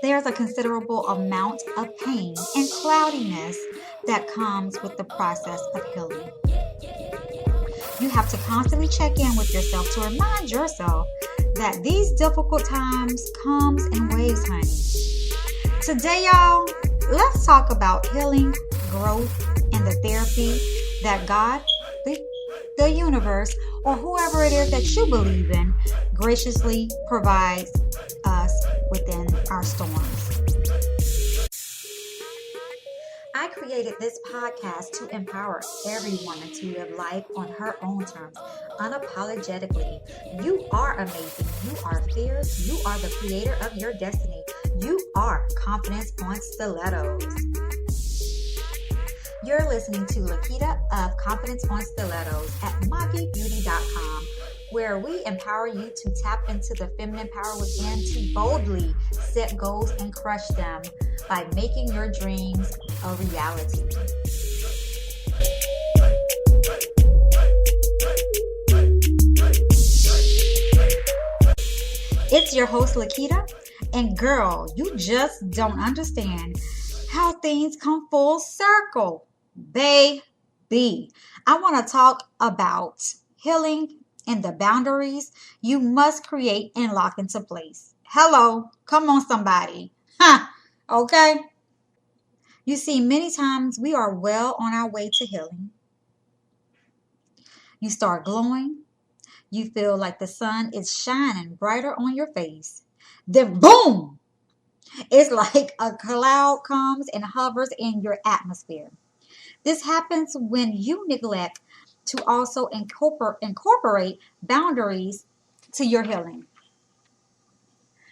there's a considerable amount of pain and cloudiness that comes with the process of healing. You have to constantly check in with yourself to remind yourself that these difficult times comes in waves, honey. Today, y'all, let's talk about healing, growth, and the therapy that God, the universe, or whoever it is that you believe in, graciously provides us within our storms. I created this podcast to empower every woman to live life on her own terms, unapologetically. You are amazing. You are fierce. You are the creator of your destiny. You are confidence on stilettos. You're listening to Laketta of Confidence on Stilettos at MagiBeauty.com, where we empower you to tap into the feminine power within to boldly set goals and crush them by making your dreams a reality. It's your host, Laketta, and girl, you just don't understand how things come full circle. Baby, I want to talk about healing and the boundaries you must create and lock into place. Hello, come on somebody. Okay. You see, many times we are well on our way to healing. You start glowing. You feel like the sun is shining brighter on your face. Then boom! It's like a cloud comes and hovers in your atmosphere. This happens when you neglect to also incorporate boundaries to your healing.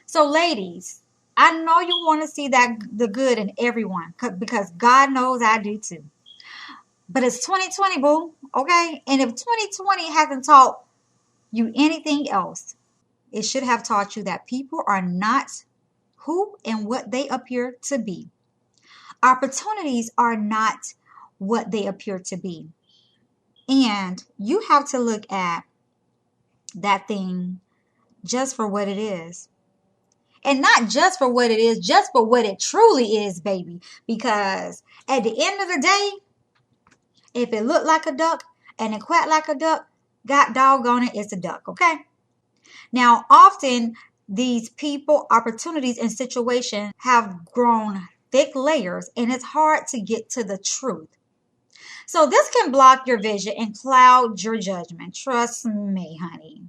So ladies, I know you want to see the good in everyone because God knows I do too. But it's 2020, boo, okay? And if 2020 hasn't taught you anything else, it should have taught you that people are not who and what they appear to be. Opportunities are not what they appear to be. And you have to look at that thing just for what it is. And not just for what it is, just for what it truly is, baby. Because at the end of the day, if it looked like a duck and it quacked like a duck, God doggone it, it's a duck, okay? Now, often these people, opportunities, and situations have grown thick layers, and it's hard to get to the truth. So this can block your vision and cloud your judgment. Trust me, honey.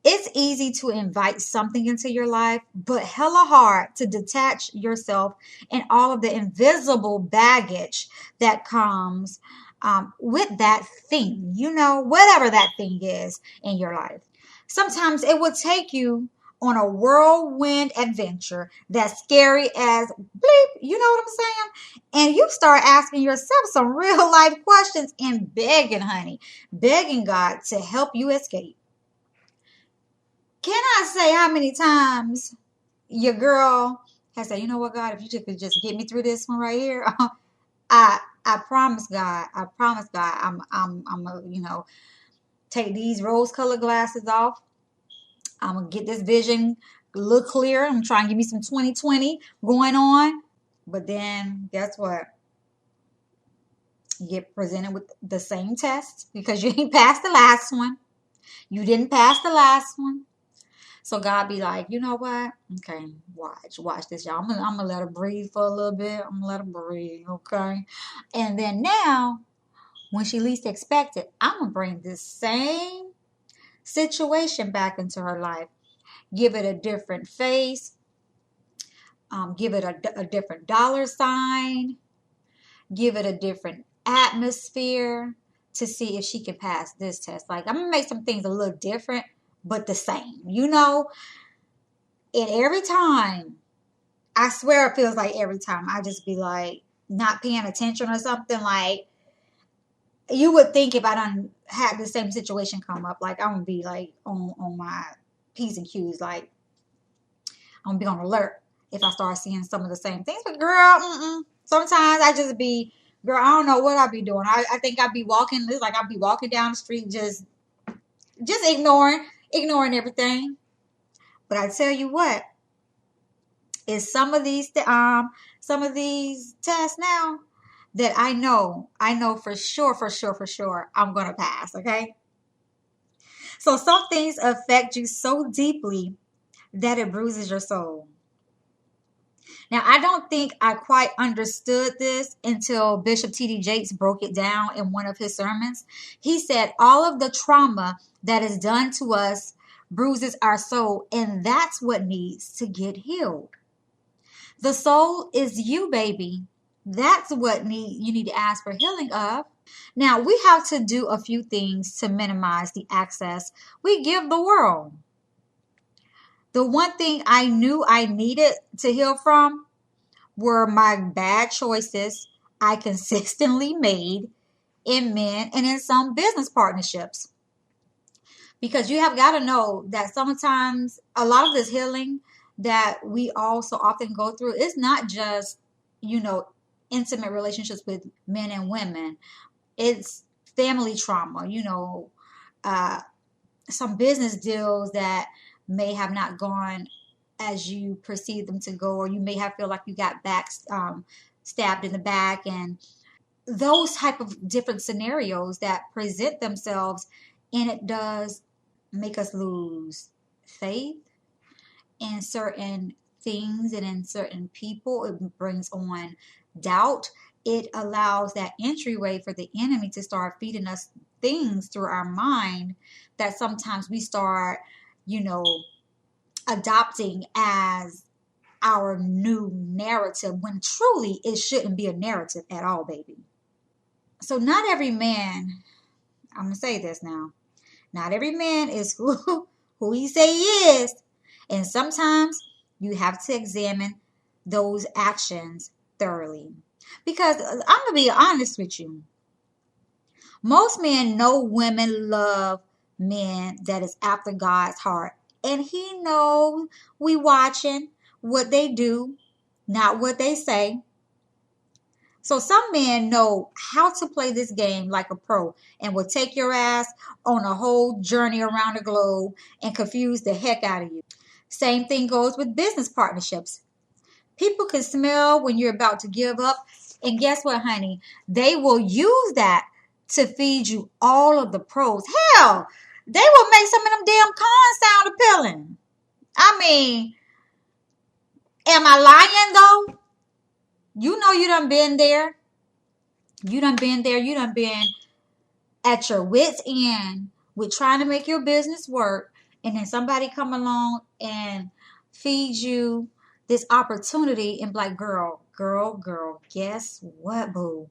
It's easy to invite something into your life, but hella hard to detach yourself and all of the invisible baggage that comes with that thing, whatever that thing is in your life. Sometimes it will take you on a whirlwind adventure that's scary as bleep, you know what I'm saying? And you start asking yourself some real life questions and begging God to help you escape. Can I say how many times your girl has said, you know what, God, if you could just get me through this one right here, I promise God, I'm gonna, take these rose-colored glasses off. I'm going to get this vision look clear. I'm trying to give me some 2020 going on. But then guess what? You get presented with the same test because you ain't passed the last one. You didn't pass the last one. So God be like, you know what? Okay, watch this, y'all. I'm gonna let her breathe for a little bit. I'm gonna let her breathe, okay? And then now, when she least expect it, I'm gonna bring this same situation back into her life. Give it a different face. Give it a different dollar sign. Give it a different atmosphere to see if she can pass this test. Like, I'm gonna make some things a little different, but the same, And every time, I swear it feels like every time I just be like not paying attention or something. Like, you would think if I done had the same situation come up, like I'm gonna be like on my P's and Q's, like I'm gonna be on alert if I start seeing some of the same things. But girl, sometimes I just be, girl, I don't know what I be doing. I think I be walking, it's like I be walking down the street just ignoring everything. But I tell you what, Is some of these tests now that I know for sure I'm gonna pass, okay? So some things affect you so deeply that it bruises your soul. Now, I don't think I quite understood this until Bishop T.D. Jakes broke it down in one of his sermons. He said, all of the trauma that is done to us bruises our soul, and that's what needs to get healed. The soul is you, baby. That's what you need to ask for healing of. Now, we have to do a few things to minimize the access we give the world. The one thing I knew I needed to heal from were my bad choices I consistently made in men and in some business partnerships. Because you have got to know that sometimes a lot of this healing that we all so often go through is not just, intimate relationships with men and women. It's family trauma, some business deals that may have not gone as you perceive them to go, or you may have feel like you got stabbed in the back, and those type of different scenarios that present themselves, and it does make us lose faith in certain things and in certain people. It brings on doubt. It allows that entryway for the enemy to start feeding us things through our mind that sometimes we start, adopting as our new narrative, when truly it shouldn't be a narrative at all, baby. So not every man, I'm going to say this now, not every man is who he say he is. And sometimes you have to examine those actions thoroughly. Because I'm going to be honest with you. Most men know women love men that is after God's heart. And he knows we watching what they do, not what they say. So some men know how to play this game like a pro and will take your ass on a whole journey around the globe and confuse the heck out of you. Same thing goes with business partnerships. People can smell when you're about to give up. And guess what, honey? They will use that to feed you all of the pros. Hell, they will make some of them damn cons sound appealing. I mean, am I lying though? You know you done been there. You done been there. You done been at your wit's end with trying to make your business work. And then somebody come along and feed you this opportunity and be like, girl, guess what, boo?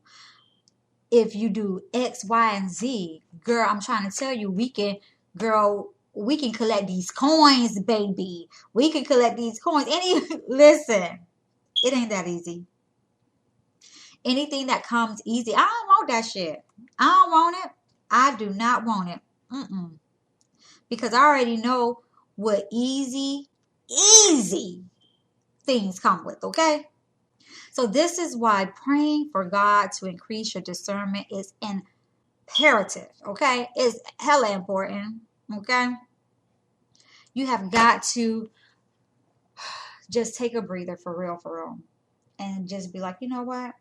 If you do X, Y, and Z, girl, I'm trying to tell you, we can collect these coins, baby. We can collect these coins. Listen, it ain't that easy. Anything that comes easy, I don't want that shit. I don't want it. I do not want it. Because I already know what easy things come with, okay? So this is why praying for God to increase your discernment is imperative, okay? It's hella important, okay? You have got to just take a breather for real. And just be like, you know what?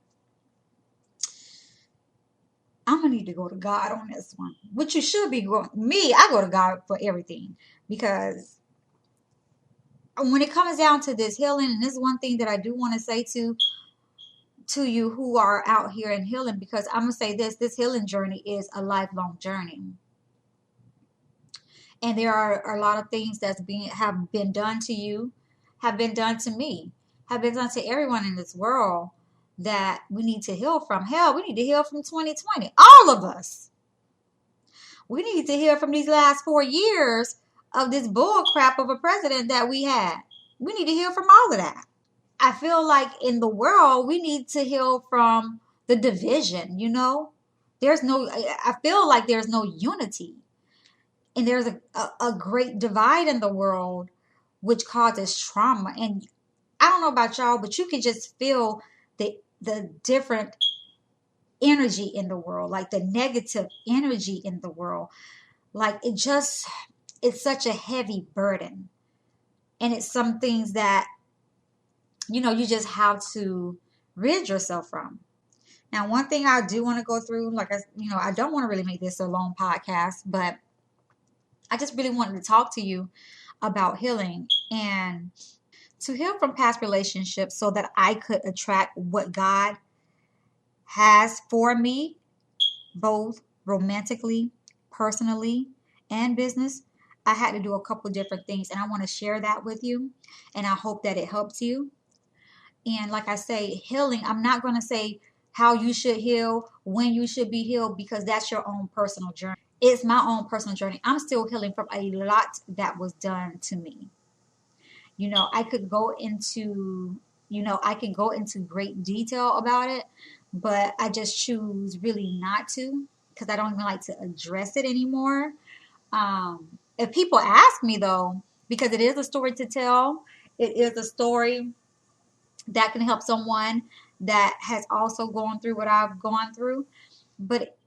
I'm going to need to go to God on this one. Which you should be going. Me, I go to God for everything. Because when it comes down to this healing, and this is one thing that I do want to say to you who are out here in healing, because I'm going to say this healing journey is a lifelong journey. And there are a lot of things that have been done to you, have been done to me, have been done to everyone in this world that we need to heal from. Hell, we need to heal from 2020. All of us. We need to heal from these last 4 years of this bull crap of a president that we had. We need to heal from all of that. I feel like in the world, we need to heal from the division, I feel like there's no unity. And there's a great divide in the world, which causes trauma. And I don't know about y'all, but you can just feel the different energy in the world, like the negative energy in the world. Like it's such a heavy burden. And it's some things that you just have to rid yourself from. Now, one thing I do want to go through, like I don't want to really make this a long podcast, but I just really wanted to talk to you about healing and to heal from past relationships so that I could attract what God has for me, both romantically, personally, and business. I had to do a couple different things, and I want to share that with you, and I hope that it helps you. And like I say, healing, I'm not going to say how you should heal, when you should be healed, because that's your own personal journey. It's my own personal journey. I'm still healing from a lot that was done to me. I could go into, I could go into great detail about it, but I just choose really not to because I don't even like to address it anymore. If people ask me though, because it is a story to tell, it is a story that can help someone that has also gone through what I've gone through. But,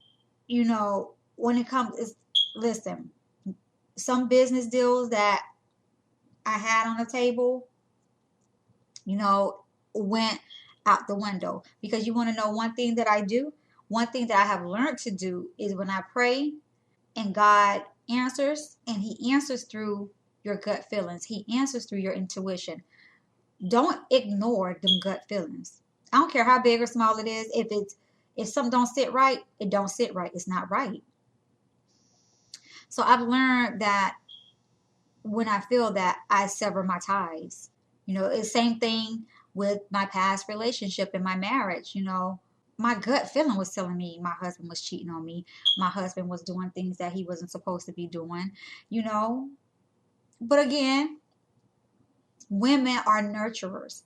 when it comes, listen, some business deals that I had on the table, went out the window. Because you want to know one thing that I do? One thing that I have learned to do is when I pray and God answers, and He answers through your gut feelings, He answers through your intuition. Don't ignore them gut feelings. I don't care how big or small it is. If something don't sit right, it don't sit right. It's not right. So I've learned that when I feel that, I sever my ties. It's the same thing with my past relationship and my marriage. My gut feeling was telling me my husband was cheating on me. My husband was doing things that he wasn't supposed to be doing, But again, women are nurturers.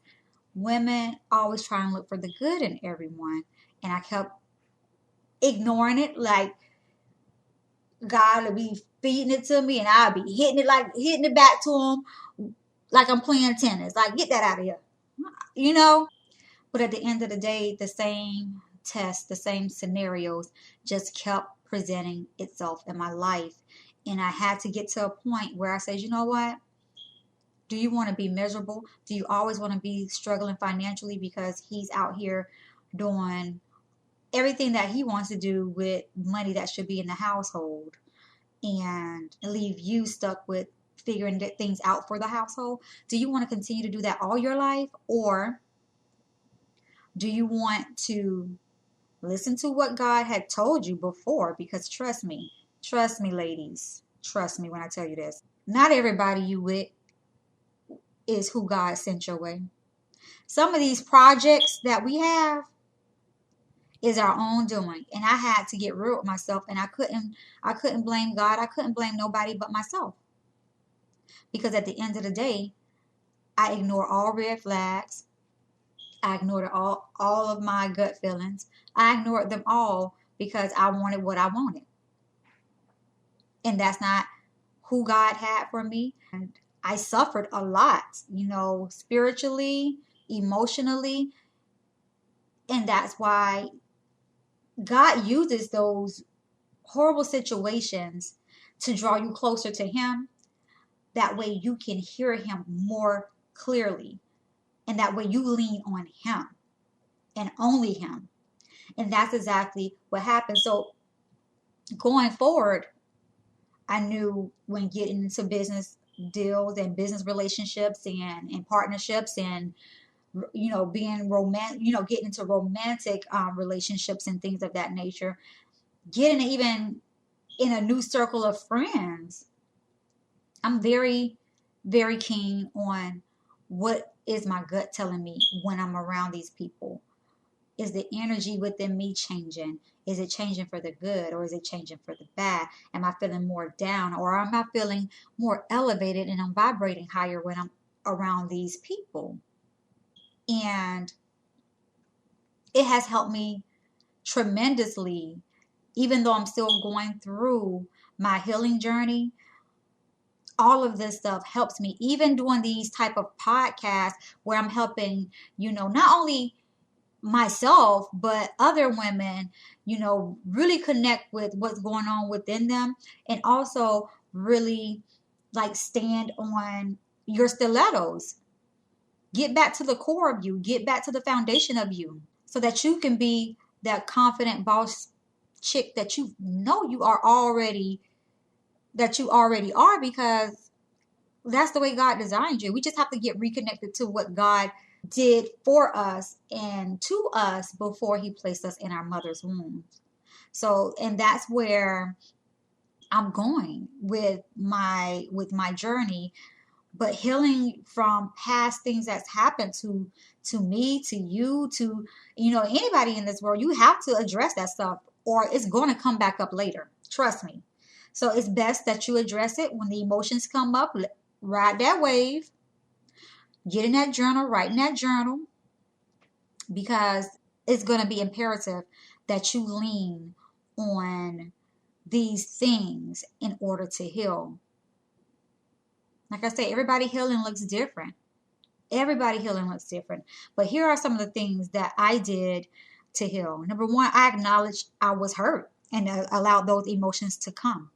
Women always try and look for the good in everyone. And I kept ignoring it, like God would be feeding it to me and I'll be hitting it back to him like I'm playing tennis. Like, get that out of here. But at the end of the day, the same tests, the same scenarios just kept presenting itself in my life. And I had to get to a point where I said, you know what? Do you want to be miserable? Do you always want to be struggling financially because he's out here doing everything that he wants to do with money that should be in the household and leave you stuck with figuring things out for the household? Do you want to continue to do that all your life? Or do you want to listen to what God had told you before? Because trust me, ladies, trust me when I tell you this. Not everybody you with is who God sent your way. Some of these projects that we have is our own doing. And I had to get real with myself, and I couldn't blame God. I couldn't blame nobody but myself. Because at the end of the day, I ignored all red flags. I ignored all of my gut feelings. I ignored them all because I wanted what I wanted. And that's not who God had for me. And I suffered a lot, spiritually, emotionally. And that's why God uses those horrible situations to draw you closer to Him. That way you can hear Him more clearly. And that way you lean on Him and only Him. And that's exactly what happened. So going forward, I knew when getting into business deals and business relationships and partnerships and being romantic, getting into romantic relationships and things of that nature, getting even in a new circle of friends, I'm very, very keen on what is my gut telling me when I'm around these people. Is the energy within me changing? Is it changing for the good, or is it changing for the bad? Am I feeling more down, or am I feeling more elevated and I'm vibrating higher when I'm around these people? And it has helped me tremendously, even though I'm still going through my healing journey. All of this stuff helps me, even doing these type of podcasts where I'm helping, not only myself, but other women, really connect with what's going on within them, and also really like stand on your stilettos. Get back to the core of you. Get back to the foundation of you so that you can be that confident boss chick that you know that you already are, because that's the way God designed you. We just have to get reconnected to what God did for us and to us before he placed us in our mother's womb. So, and that's where I'm going with my journey, but healing from past things that's happened to me, to you, to anybody in this world. You have to address that stuff or it's going to come back up later. Trust me. So it's best that you address it when the emotions come up. Ride that wave. Get in that journal, write in that journal, because it's going to be imperative that you lean on these things in order to heal. Like I say, everybody healing looks different. Everybody healing looks different. But here are some of the things that I did to heal. Number one, I acknowledged I was hurt and allowed those emotions to come.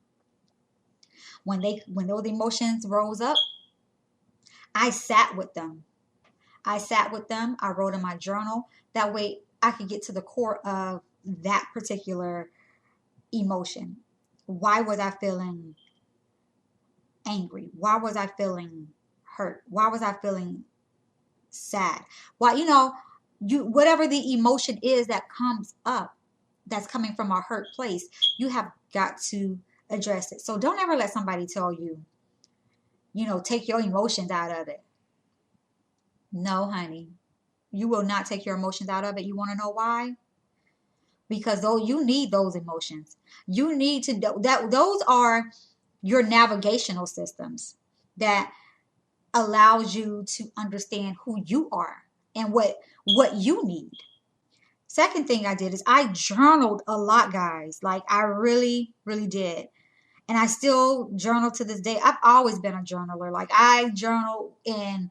When those emotions rose up, I sat with them. I wrote in my journal. That way I could get to the core of that particular emotion. Why was I feeling angry? Why was I feeling hurt? Why was I feeling sad? Why, whatever the emotion is that comes up, that's coming from a hurt place, you have got to address it. So don't ever let somebody tell you, take your emotions out of it. No, honey, you will not take your emotions out of it. You want to know why? Because though you need those emotions, you need to those are your navigational systems that allows you to understand who you are and what you need. Second thing I did is I journaled a lot, guys. Like I really, really did. And I still journal to this day. I've always been a journaler. Like I journal in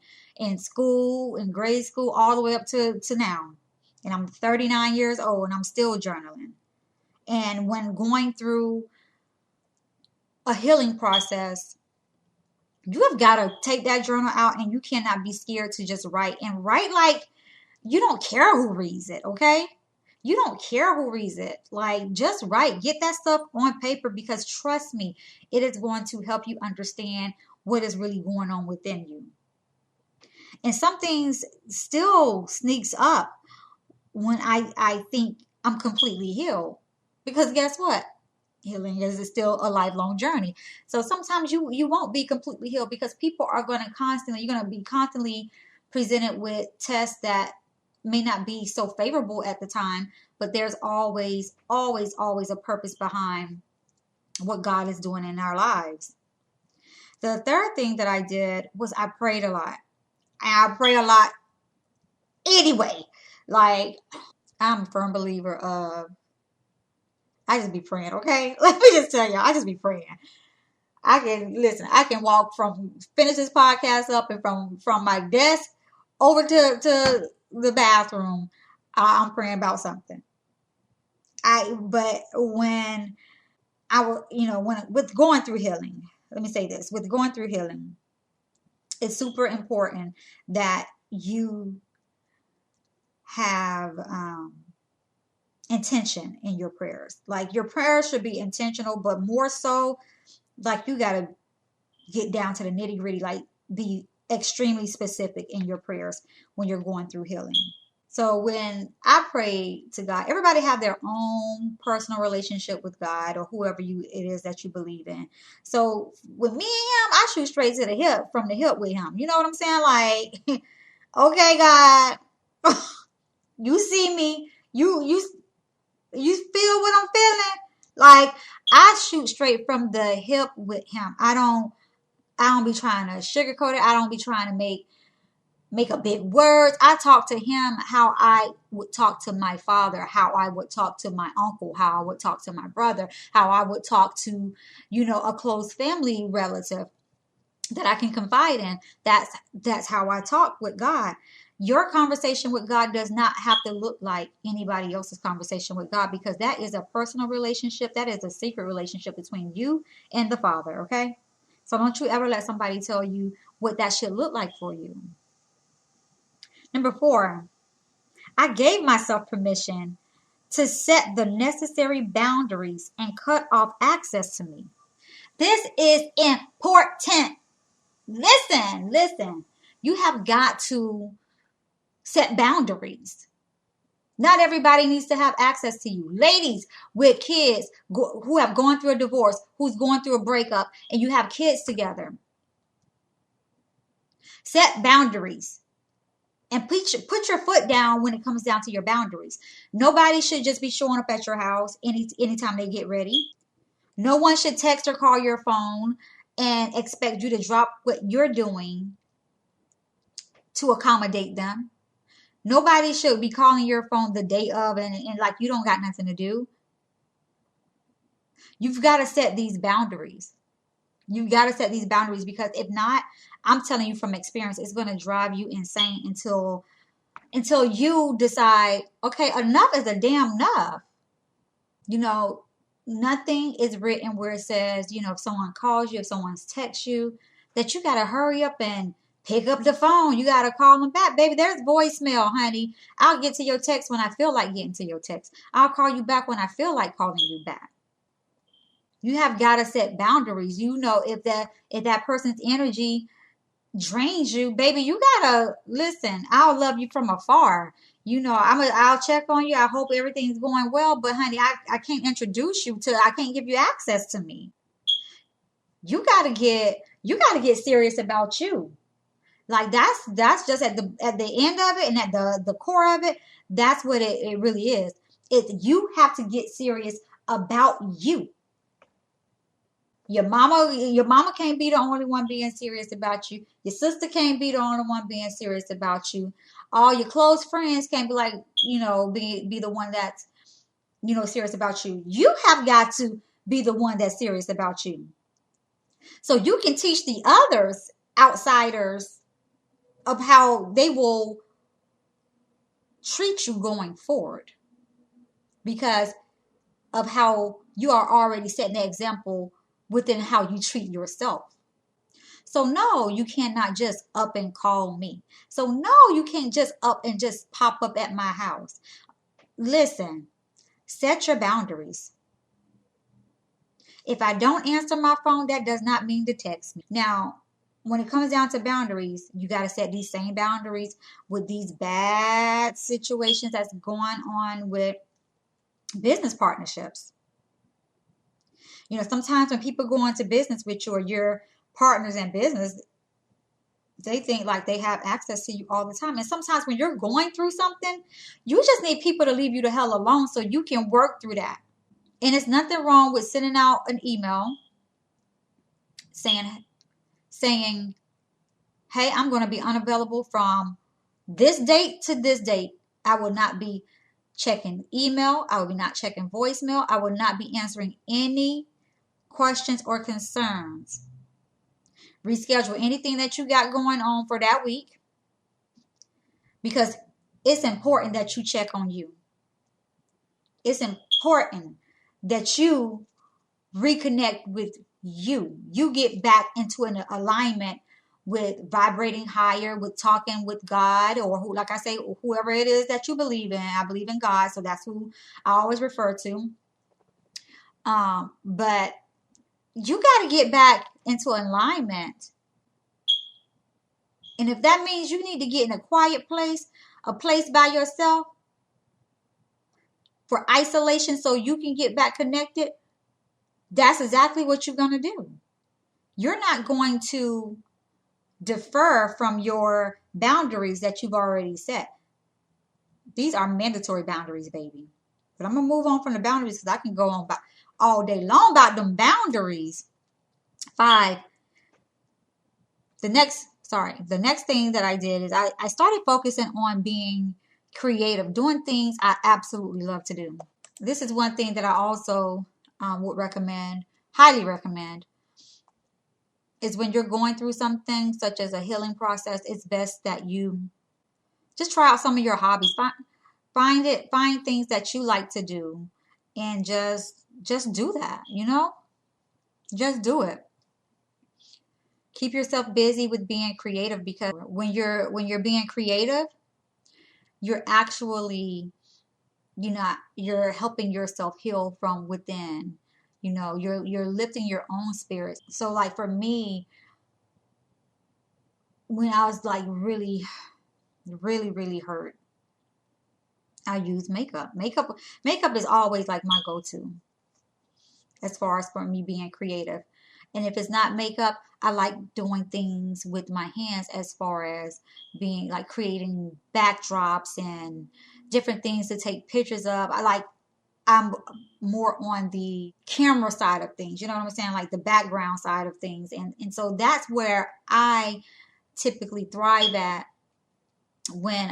school, in grade school, all the way up to now. And I'm 39 years old and I'm still journaling. And when going through a healing process, you have got to take that journal out and you cannot be scared to just write, and write like you don't care who reads it, okay? You don't care who reads it. Like, just write. Get that stuff on paper, because trust me, it is going to help you understand what is really going on within you. And some things still sneaks up when I think I'm completely healed. Because guess what? Healing is still a lifelong journey. So sometimes you won't be completely healed, because people are going to you're going to be constantly presented with tests that may not be so favorable at the time, but there's always, always, always a purpose behind what God is doing in our lives. The third thing that I did was I prayed a lot. And I pray a lot anyway. Like, I'm a firm believer of, I just be praying, okay? Let me just tell you, I just be praying. I can walk finish this podcast up, and from my desk over to the bathroom, I'm praying about something. But when I was, with going through healing, let me say this, with going through healing, it's super important that you have intention in your prayers. Like, your prayers should be intentional, but more so, like, you got to get down to the nitty gritty, like be extremely specific in your prayers when you're going through healing. So when I pray to God, everybody have their own personal relationship with God, or whoever it is that you believe in. So with me and him, I shoot straight to the hip, from the hip with him. You know what I'm saying? Like, okay, God, you see me, you feel what I'm feeling. Like, I shoot straight from the hip with him. I don't be trying to sugarcoat it. I don't be trying to make a big words. I talk to him how I would talk to my father, how I would talk to my uncle, how I would talk to my brother, how I would talk to, a close family relative that I can confide in. That's how I talk with God. Your conversation with God does not have to look like anybody else's conversation with God, because that is a personal relationship. That is a secret relationship between you and the Father, okay? So don't you ever let somebody tell you what that should look like for you. Number 4, I gave myself permission to set the necessary boundaries and cut off access to me. This is important. Listen. You have got to set boundaries. Not everybody needs to have access to you. Ladies with kids who have gone through a divorce, who's going through a breakup, and you have kids together. Set boundaries. And put your foot down when it comes down to your boundaries. Nobody should just be showing up at your house anytime they get ready. No one should text or call your phone and expect you to drop what you're doing to accommodate them. Nobody should be calling your phone the day of and like you don't got nothing to do. You've got to set these boundaries. You've got to set these boundaries, because if not, I'm telling you from experience, it's going to drive you insane until you decide, okay, enough is a damn enough. You know, nothing is written where it says, you know, if someone calls you, if someone's texts you, that you got to hurry up and pick up the phone. You got to call them back. Baby, there's voicemail, honey. I'll get to your text when I feel like getting to your text. I'll call you back when I feel like calling you back. You have got to set boundaries. You know, if that person's energy drains you, baby, you gotta listen. I'll love you from afar. You know, I'll check on you. I hope everything's going well. But honey, I can't introduce you to. I can't give you access to me. You gotta get serious about you. Like that's just at the end of it and at the core of it. That's what it really is. You have to get serious about you. Your mama can't be the only one being serious about you. Your sister can't be the only one being serious about you. All your close friends can't be like, you know, be the one that's, you know, serious about you. You have got to be the one that's serious about you. So you can teach the others, outsiders, of how they will treat you going forward, because of how you are already setting the example within how you treat yourself. So no, you cannot just up and call me. So no, you can't just up and just pop up at my house. Listen, set your boundaries. If I don't answer my phone, that does not mean to text me. Now, when it comes down to boundaries, you got to set these same boundaries with these bad situations that's going on with business partnerships. You know, sometimes when people go into business with you or your partners in business, they think like they have access to you all the time. And sometimes when you're going through something, you just need people to leave you the hell alone so you can work through that. And it's nothing wrong with sending out an email saying, hey, I'm going to be unavailable from this date to this date. I will not be checking email. I will be not checking voicemail. I will not be answering any questions or concerns. Reschedule anything that you got going on for that week, because it's important that you check on you. It's important that you reconnect with you. You get back into an alignment with vibrating higher, with talking with God, or who, like I say, whoever it is that you believe in. I believe in God, so that's who I always refer to. But you got to get back into alignment. And if that means you need to get in a quiet place, a place by yourself for isolation so you can get back connected, that's exactly what you're going to do. You're not going to defer from your boundaries that you've already set. These are mandatory boundaries, baby. But I'm going to move on from the boundaries because I can go on all day long about them boundaries. 5. The next thing that I did is I started focusing on being creative, doing things I absolutely love to do. This is one thing that I also would recommend, highly recommend, is when you're going through something such as a healing process, it's best that you just try out some of your hobbies. Find things that you like to do and just do that, you know? Just do it. Keep yourself busy with being creative, because when you're being creative, you're actually, you're helping yourself heal from within. You're lifting your own spirit. So like for me, when I was like really, really, really hurt, I use makeup. Makeup is always like my go-to as far as for me being creative. And if it's not makeup, I like doing things with my hands as far as being like creating backdrops and different things to take pictures of. I'm more on the camera side of things. You know what I'm saying? Like the background side of things. And so that's where I typically thrive at when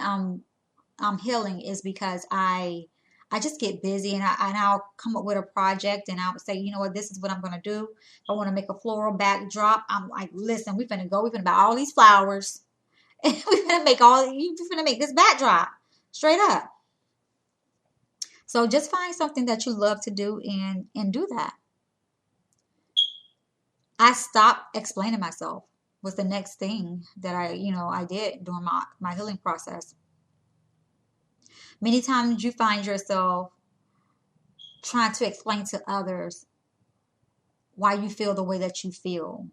I'm healing, is because I just get busy, and I'll come up with a project, and I'll say, you know what, this is what I'm gonna do. If I want to make a floral backdrop, I'm like, listen, we're gonna buy all these flowers, and we're gonna make this backdrop straight up. So just find something that you love to do and do that. I stopped explaining myself was the next thing that I did during my healing process. Many times you find yourself trying to explain to others why you feel the way that you feel,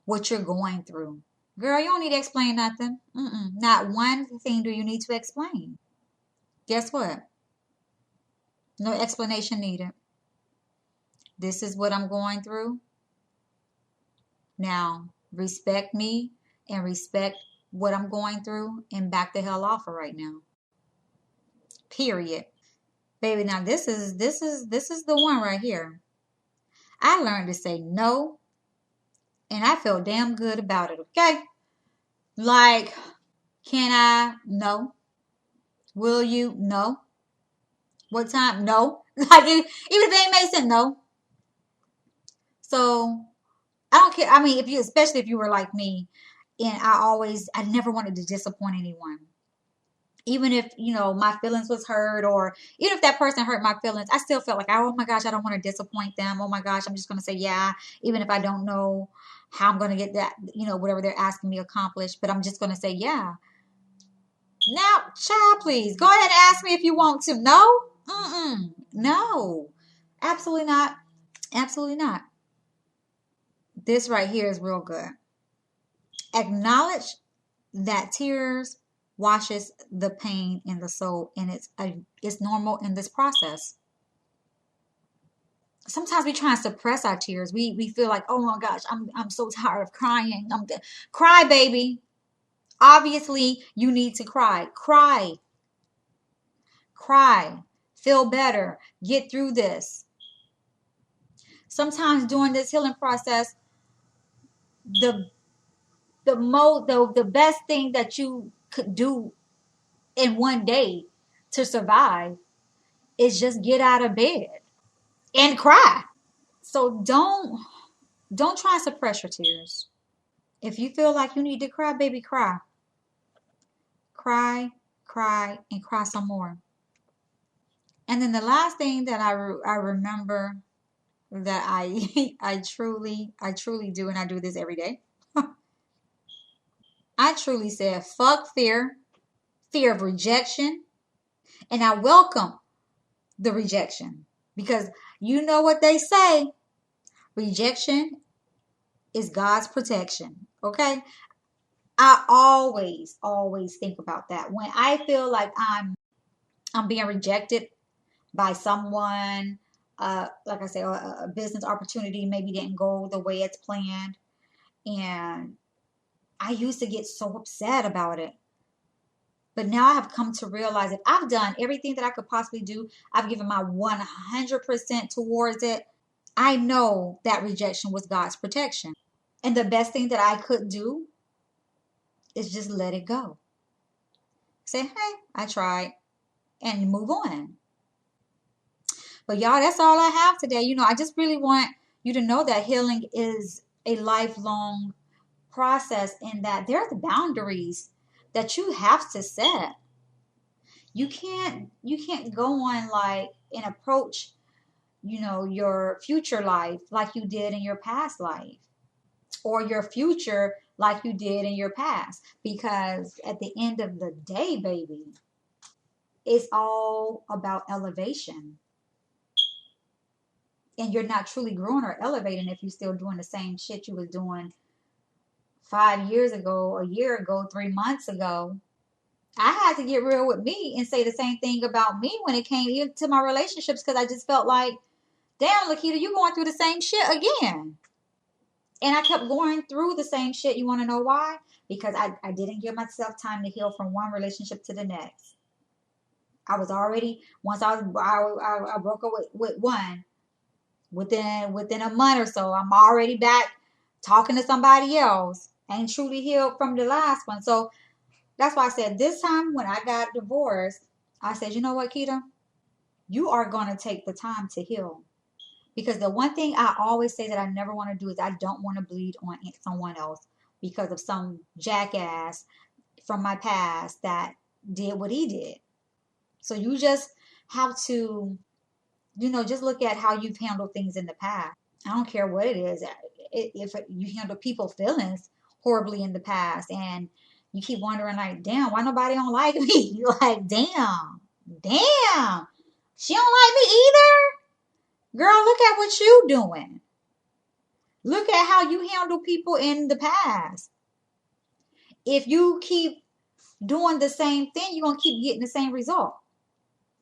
what you're going through. Girl, you don't need to explain nothing. Not one thing do you need to explain. Guess what? No explanation needed. This is what I'm going through. Now, respect me and respect what I'm going through and back the hell off for right now. Period. Baby, now this is the one right here. I learned to say no, and I felt damn good about it, okay? Like, can I? No. Will you? No. What time? No. Like, even if it ain't made sense, no. So, I don't care. I mean, especially if you were like me, and I never wanted to disappoint anyone. Even if, my feelings was hurt, or even if that person hurt my feelings, I still felt like, oh my gosh, I don't want to disappoint them. Oh my gosh, I'm just going to say yeah, even if I don't know how I'm going to get that, whatever they're asking me accomplished, but I'm just going to say yeah. Now, child, please go ahead and ask me if you want to. No? No. Absolutely not. Absolutely not. This right here is real good. Acknowledge that tears washes the pain in the soul, and it's normal in this process. Sometimes we try and suppress our tears. We feel like, oh my gosh, I'm so tired of crying. Cry, baby. Obviously, you need to cry. Cry. Cry. Feel better. Get through this. Sometimes during this healing process, the the best thing that you could do in one day to survive is just get out of bed and cry. So don't try and suppress your tears. If you feel like you need to cry, baby, cry. Cry, cry, and cry some more. And then the last thing that I remember that I truly do, and I do this every day. I truly said, fuck fear of rejection, and I welcome the rejection, because you know what they say, rejection is God's protection. Okay? I always think about that. When I feel like I'm being rejected by someone, like I say, a business opportunity maybe didn't go the way it's planned, and I used to get so upset about it. But now I have come to realize that I've done everything that I could possibly do. I've given my 100% towards it. I know that rejection was God's protection. And the best thing that I could do is just let it go. Say, hey, I tried, and move on. But y'all, that's all I have today. I just really want you to know that healing is a lifelong process, and that there are the boundaries that you have to set. You can't go on like and approach, your future life like you did in your past life, or your future like you did in your past. Because at the end of the day, baby, it's all about elevation. And you're not truly growing or elevating if you're still doing the same shit you was doing 5 years ago, a year ago, 3 months ago. I had to get real with me and say the same thing about me when it came even to my relationships, because I just felt like, damn, Laketta, you going through the same shit again. And I kept going through the same shit. You want to know why? Because I didn't give myself time to heal from one relationship to the next. I was already, once I broke up with one, within a month or so, I'm already back talking to somebody else. Ain't truly healed from the last one. So that's why I said this time when I got divorced, I said, you know what, Keita? You are going to take the time to heal. Because the one thing I always say that I never want to do is I don't want to bleed on someone else because of some jackass from my past that did what he did. So you just have to, just look at how you've handled things in the past. I don't care what it is. If you handle people's feelings horribly in the past and you keep wondering like, damn, why nobody don't like me? You're like, damn, she don't like me either? Girl, look at what you doing. Look at how you handle people in the past. If you keep doing the same thing, you're going to keep getting the same result.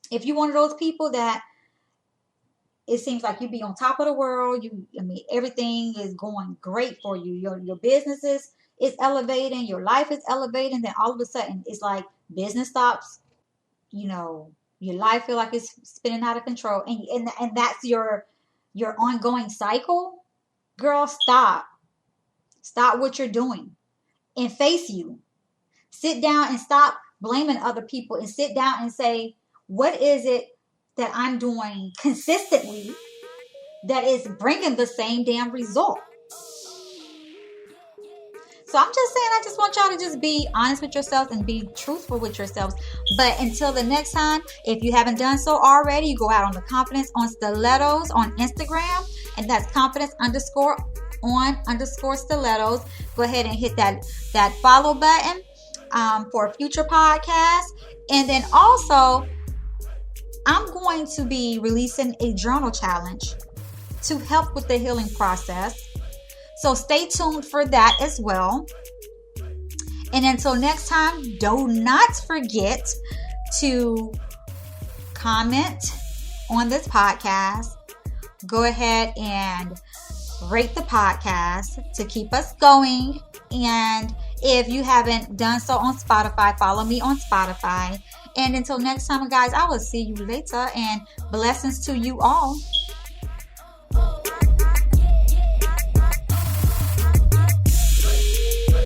If you're one of those people that it seems like you be on top of the world, everything is going great for you. Your business is elevating, your life is elevating, then all of a sudden it's like business stops, your life feel like it's spinning out of control, and that's your ongoing cycle. Girl, stop what you're doing and face you. Sit down and stop blaming other people and sit down and say, what is it that I'm doing consistently that is bringing the same damn result? So I'm just saying, I just want y'all to just be honest with yourselves and be truthful with yourselves. But until the next time, if you haven't done so already, you go out on the Confidence on Stilettos on Instagram, and that's confidence_on_stilettos. Go ahead and hit that follow button for a future podcast. And then also, I'm going to be releasing a journal challenge to help with the healing process. So stay tuned for that as well. And until next time, do not forget to comment on this podcast. Go ahead and rate the podcast to keep us going. And if you haven't done so on Spotify, follow me on Spotify. And until next time, guys, I will see you later. And blessings to you all.